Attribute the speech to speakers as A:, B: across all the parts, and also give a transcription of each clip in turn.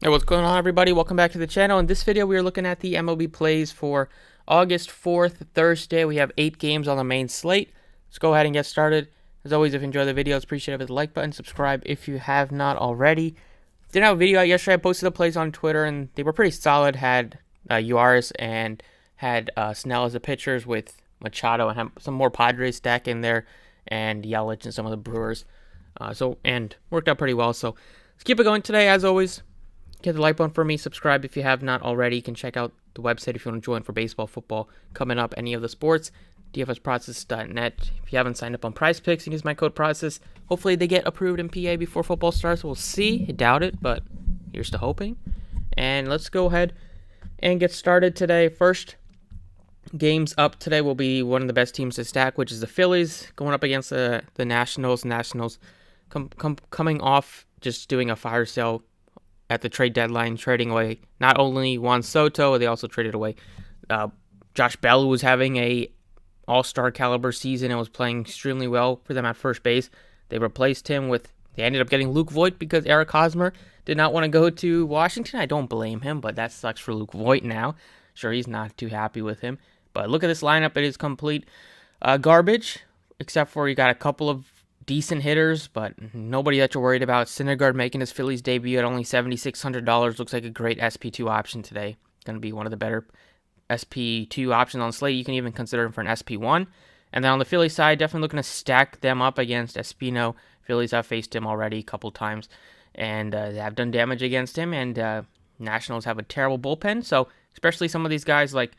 A: Hey, what's going on, everybody? Welcome back to the channel. In this video, we are looking at the MLB plays for August 4th, Thursday. We have 8 games on the main slate. Let's go ahead and get started. As always, if you enjoy the videos, appreciate it with the like button. Subscribe if you have not already. Didn't have a video out yesterday. I posted the plays on Twitter, and they were pretty solid. Had Uaris and had Snell as the pitchers with Machado, and had some more Padres stack in there, and Yelich and some of the Brewers. And worked out pretty well. So let's keep it going today, as always. Hit the like button for me. Subscribe if you have not already. You can check out the website if you want to join for baseball, football, coming up, any of the sports. dfsprocess.net. If you haven't signed up on Prizepicks, you can use my code PROCESS. Hopefully they get approved in PA before football starts. We'll see. I doubt it, but here's to hoping. And let's go ahead and get started today. First games up today will be one of the best teams to stack, which is the Phillies, going up against the Nationals. Nationals coming off just doing a fire sale at the trade deadline, trading away not only Juan Soto, they also traded away Josh Bell, who was having a all-star caliber season and was playing extremely well for them at first base. They replaced him they ended up getting Luke Voit because Eric Hosmer did not want to go to Washington. I don't blame him, but that sucks for Luke Voit now. Sure, he's not too happy with him. But look at this lineup. It is complete garbage, except for you got a couple of decent hitters, but nobody that you're worried about. Cindergard making his Phillies debut at only $7,600. Looks like a great SP2 option today. Going to be one of the better SP2 options on the slate. You can even consider him for an SP1. And then on the Phillies side, definitely looking to stack them up against Espino. Phillies have faced him already a couple times, and they have done damage against him. And Nationals have a terrible bullpen, so especially some of these guys like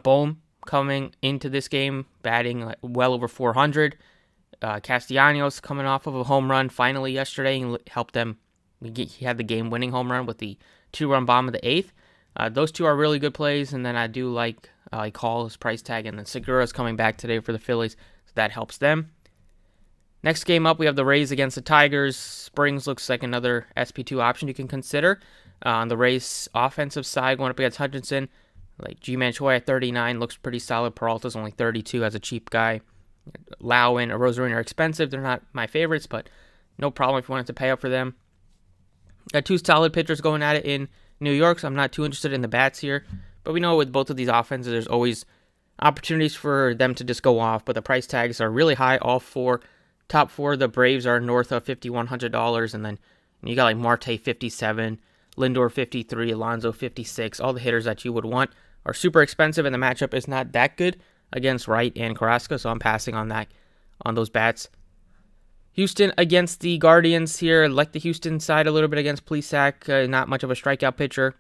A: Bohm coming into this game, batting well over 400. Cassie Anos coming off of a home run finally yesterday and helped them. He had the game-winning home run with the 2-run bomb of the 8th. Those two are really good plays, and then I do like Hall's price tag, and then Segura's coming back today for the Phillies, so that helps them. Next game up, we have the Rays against the Tigers. Springs looks like another SP2 option you can consider. On the Rays offensive side, going up against Hutchinson, like G-Man Choi at 39 looks pretty solid. Peralta's only 32 as a cheap guy. Lau and Rosarina are expensive. They're not my favorites, but no problem if you wanted to pay up for them. Got two solid pitchers going at it in New York, so I'm not too interested in the bats here. But we know with both of these offenses, there's always opportunities for them to just go off, but the price tags are really high. All four, top four, the Braves are north of $5,100, and then you got like Marte 57, Lindor 53, Alonso 56. All the hitters that you would want are super expensive, and the matchup is not that good against Wright and Carrasco, so I'm passing on those bats. Houston against the Guardians here. Like the Houston side a little bit against Plesac. Not much of a strikeout pitcher,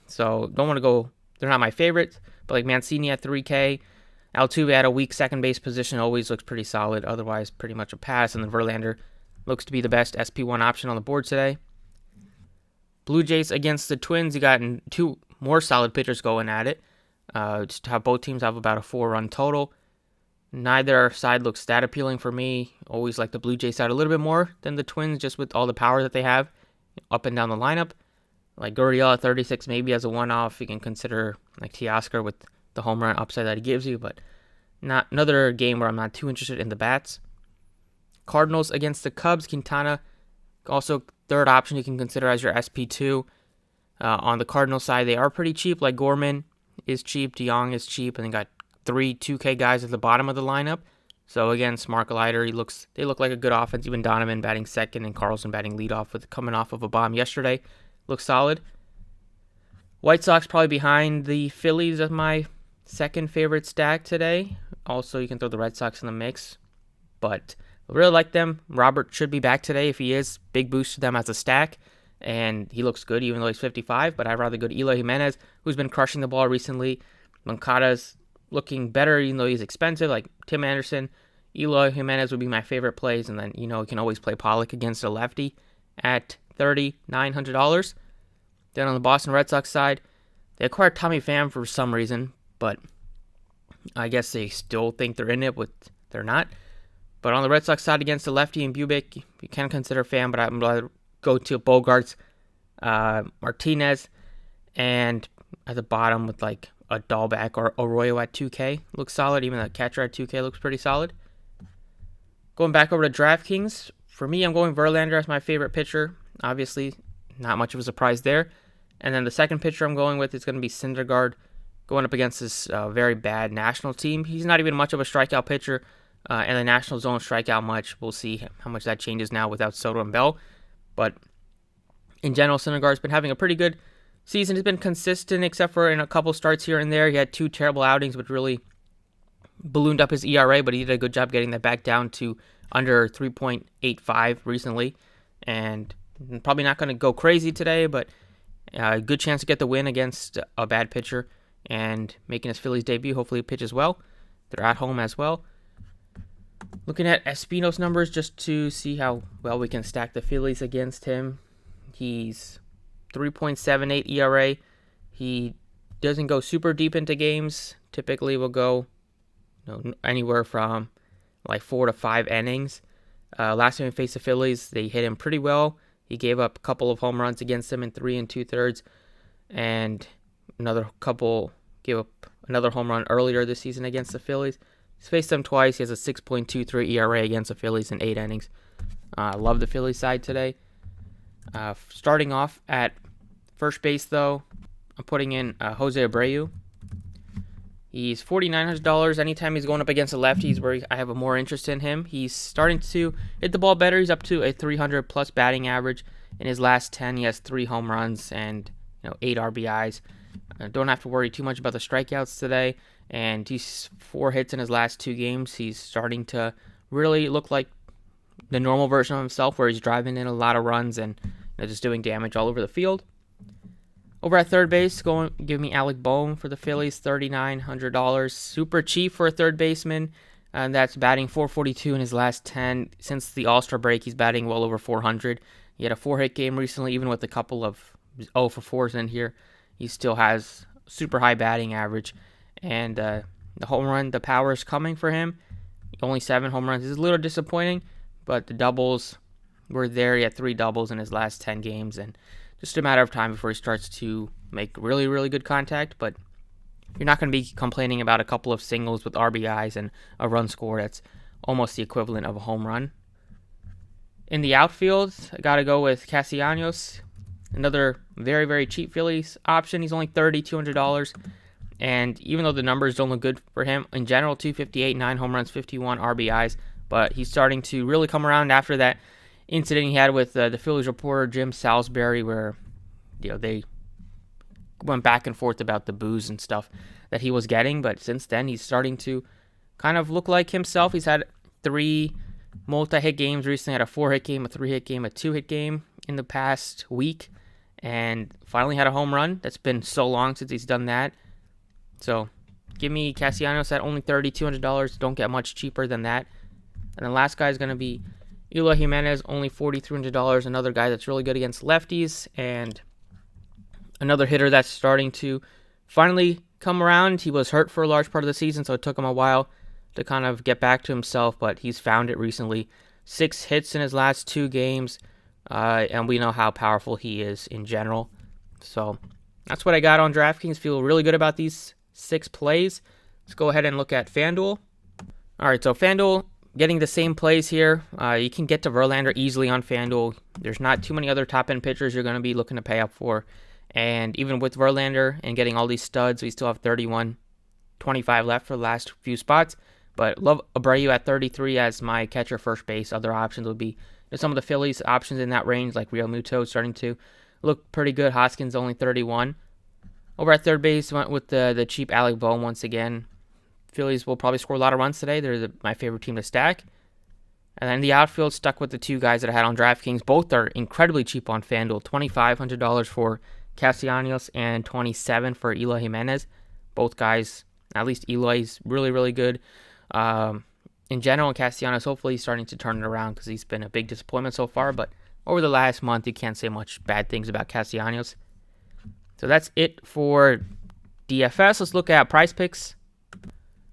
A: so don't want to go. They're not my favorites, but like Mancini at 3K. Altuve at a weak second base position always looks pretty solid. Otherwise, pretty much a pass. And then Verlander looks to be the best SP1 option on the board today. Blue Jays against the Twins. You got two more solid pitchers going at it. Just have both teams have about a 4-run total. Neither side looks that appealing for me. Always like the Blue Jays side a little bit more than the Twins, just with all the power that they have up and down the lineup. Like Gurriel at 36, maybe as a one-off. You can consider like Teoscar with the home run upside that he gives you, but not another game where I'm not too interested in the bats. Cardinals against the Cubs. Quintana, also third option you can consider as your SP2. On the Cardinals side, they are pretty cheap. Like Gorman is cheap, DeYoung is cheap, and they got 3 2K guys at the bottom of the lineup. So again, Mark Leiter, they look like a good offense. Even Donovan batting second and Carlson batting leadoff with coming off of a bomb yesterday. Looks solid. White Sox probably behind the Phillies as my second favorite stack today. Also, you can throw the Red Sox in the mix, but I really like them. Robert should be back today. If he is, big boost to them as a stack. And he looks good even though he's 55, but I'd rather go to Eloy Jimenez, who's been crushing the ball recently. Moncada's looking better even though he's expensive, like Tim Anderson. Eloy Jimenez would be my favorite plays, and then, you can always play Pollock against a lefty at $3,900. Then on the Boston Red Sox side, they acquired Tommy Pham for some reason, but I guess they still think they're in it, but they're not. But on the Red Sox side against the lefty and Bubic, you can consider Pham, but I'm going to go to Bogarts, Martinez, and at the bottom with like a Dahlback or Arroyo at 2K. Looks solid. Even the catcher at 2K looks pretty solid. Going back over to DraftKings, for me, I'm going Verlander as my favorite pitcher. Obviously, not much of a surprise there. And then the second pitcher I'm going with is going to be Cindergard, going up against this very bad National team. He's not even much of a strikeout pitcher, and the Nationals don't strike out much. We'll see how much that changes now without Soto and Bell. But in general, Cindergaard's been having a pretty good season. He's been consistent, except for in a couple starts here and there. He had 2 terrible outings, which really ballooned up his ERA, but he did a good job getting that back down to under 3.85 recently. And probably not going to go crazy today, but a good chance to get the win against a bad pitcher and making his Phillies debut. Hopefully he pitches well. They're at home as well. Looking at Espino's numbers just to see how well we can stack the Phillies against him. He's 3.78 ERA. He doesn't go super deep into games. Typically will go anywhere from like 4 to 5 innings. Last time we faced the Phillies, they hit him pretty well. He gave up a couple of home runs against them in 3 2/3, and gave up another home run earlier this season against the Phillies. He's faced them twice. He has a 6.23 ERA against the Phillies in 8 innings. I love the Phillies side today. Starting off at first base, though, I'm putting in Jose Abreu. He's $4,900. Anytime he's going up against a lefty is where I have more interest in him. He's starting to hit the ball better. He's up to a 300-plus batting average. In his last 10, he has 3 home runs and 8 RBIs. Don't have to worry too much about the strikeouts today. And he's 4 hits in his last 2 games. He's starting to really look like the normal version of himself, where he's driving in a lot of runs and just doing damage all over the field. Over at third base, give me Alec Bohm for the Phillies, $3,900. Super cheap for a third baseman, and that's batting .442 in his last 10. Since the All-Star break, he's batting well over .400. He had a 4-hit game recently, even with a couple of 0 for 4s in here. He still has super high batting average, and the home run, the power is coming for him. Only 7 home runs is a little disappointing, but the doubles were there. He had 3 doubles in his last 10 games, and just a matter of time before he starts to make really, really good contact. But you're not going to be complaining about a couple of singles with RBIs and a run score that's almost the equivalent of a home run. In the outfield, I got to go with Cassie Anos, another very, very cheap Phillies option. He's only $3,200. And even though the numbers don't look good for him, in general, 258, 9 home runs, 51 RBIs. But he's starting to really come around after that incident he had with the Phillies reporter Jim Salisbury, where they went back and forth about the booze and stuff that he was getting. But since then, he's starting to kind of look like himself. He's had 3 multi-hit games recently. Had a 4-hit game, a 3-hit game, a 2-hit game in the past week, and finally had a home run. That's been so long since he's done that. So give me Cassie Anos at only $3,200. Don't get much cheaper than that. And the last guy is going to be Eloy Jimenez, only $4,300. Another guy that's really good against lefties, and another hitter that's starting to finally come around. He was hurt for a large part of the season, so it took him a while to kind of get back to himself, but he's found it recently. 6 hits in his last 2 games, and we know how powerful he is in general. So that's what I got on DraftKings. Feel really good about these 6 plays. Let's go ahead and look at FanDuel. All right, so FanDuel, getting the same plays here. You can get to Verlander easily on FanDuel. There's not too many other top-end pitchers you're going to be looking to pay up for. And even with Verlander and getting all these studs, we still have 31.25 left for the last few spots. But love Abreu at 33 as my catcher first base. Other options would be some of the Phillies options in that range, like Real Muto, starting to look pretty good. Hoskins only 31. Over at third base, went with the cheap Alec Bohm once again. Phillies will probably score a lot of runs today. They're my favorite team to stack. And then the outfield, stuck with the 2 guys that I had on DraftKings. Both are incredibly cheap on FanDuel. $2,500 for Cassie Anos and $27 for Eloy Jimenez. Both guys, at least Eloy's really, really good. In general, and Cassie Anos, hopefully he's starting to turn it around because he's been a big disappointment so far. But over the last month, you can't say much bad things about Cassie Anos. So that's it for DFS. Let's look at Prizepicks.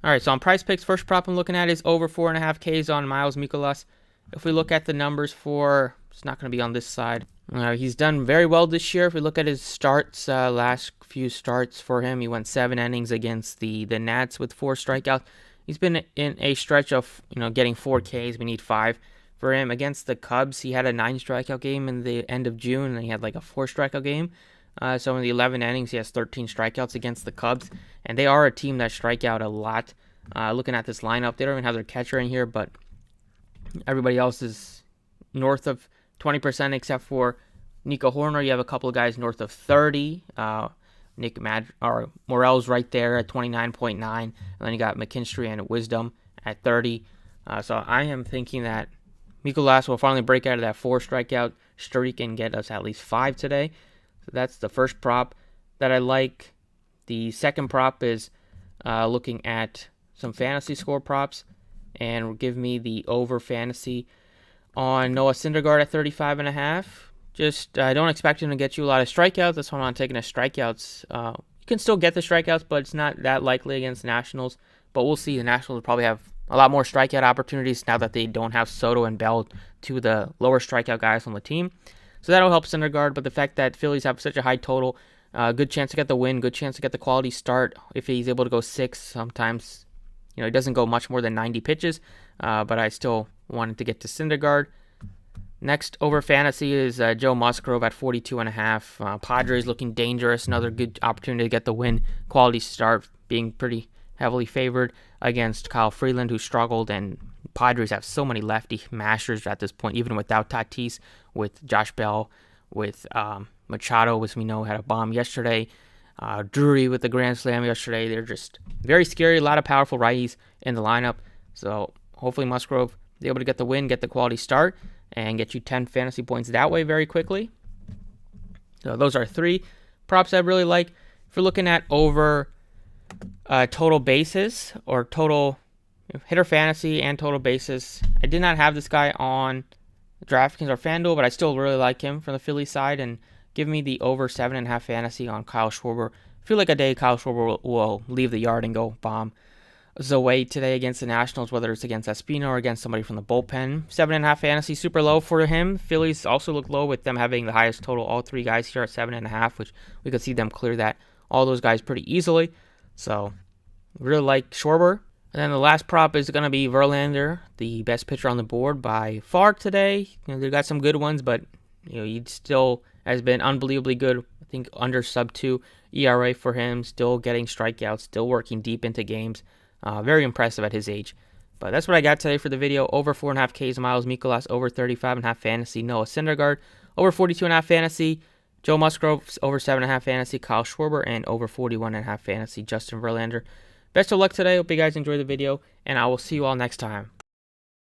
A: All right, so on Prizepicks, first prop I'm looking at is over 4.5 Ks on Miles Mikolus. If we look at the numbers for, it's not going to be on this side. He's done very well this year. If we look at his starts, last few starts for him, he went 7 innings against the Nats with 4 strikeouts. He's been in a stretch of getting 4 Ks. We need 5 for him. Against the Cubs, he had a 9 strikeout game in the end of June, and he had like a 4 strikeout game. So in the 11 innings, he has 13 strikeouts against the Cubs, and they are a team that strike out a lot. Looking at this lineup, they don't even have their catcher in here, but everybody else is north of 20% except for Nico Horner. You have a couple of guys north of 30. Morel's right there at 29.9, and then you got McKinstry and Wisdom at 30. So I am thinking that Mikolus will finally break out of that 4 strikeout streak and get us at least 5 today. So that's the first prop that I like. The second prop is looking at some fantasy score props, and will give me the over fantasy on Noah Cindergard at 35.5. Just I don't expect him to get you a lot of strikeouts. That's why I'm not taking his strikeouts. You can still get the strikeouts, but it's not that likely against the Nationals. But we'll see. The Nationals will probably have a lot more strikeout opportunities now that they don't have Soto and Bell, two of the lower strikeout guys on the team. So that'll help Cindergard. But the fact that Phillies have such a high total, good chance to get the win, good chance to get the quality start. If he's able to go 6, sometimes he doesn't go much more than 90 pitches. But I still wanted to get to Cindergard. Next over fantasy is Joe Musgrove at 42.5. Padres looking dangerous. Another good opportunity to get the win. Quality start, being pretty heavily favored against Kyle Freeland, who struggled. And Padres have so many lefty mashers at this point, even without Tatis, with Josh Bell, with Machado, as we know, had a bomb yesterday. Drury with the grand slam yesterday. They're just very scary. A lot of powerful righties in the lineup. So hopefully Musgrove is able to get the win, get the quality start, and get you 10 fantasy points that way very quickly. So those are 3 props I really like. If you're looking at over total bases or total hitter fantasy and total bases, I did not have this guy on DraftKings or FanDuel, but I still really like him from the Philly side, and give me the over 7.5 fantasy on Kyle Schwarber. I feel like a day Kyle Schwarber will leave the yard and go bomb Zoe today against the Nationals, whether it's against Espino or against somebody from the bullpen. 7.5 fantasy, super low for him. Phillies also look low with them having the highest total. All 3 guys here at 7.5, which we could see them clear that. All those guys pretty easily. So, really like Schwarber. And then the last prop is going to be Verlander, the best pitcher on the board by far today. They got some good ones, but he still has been unbelievably good. I think under sub-2 ERA for him. Still getting strikeouts, still working deep into games. Very impressive at his age. But that's what I got today for the video. Over 4.5 Ks miles. Mikolus over 35.5 fantasy. Noah Syndergaard over 42.5 fantasy. Joe Musgrove over 7.5 fantasy. Kyle Schwarber and over 41.5 fantasy. Justin Verlander. Best of luck today. Hope you guys enjoyed the video, and I will see you all next time.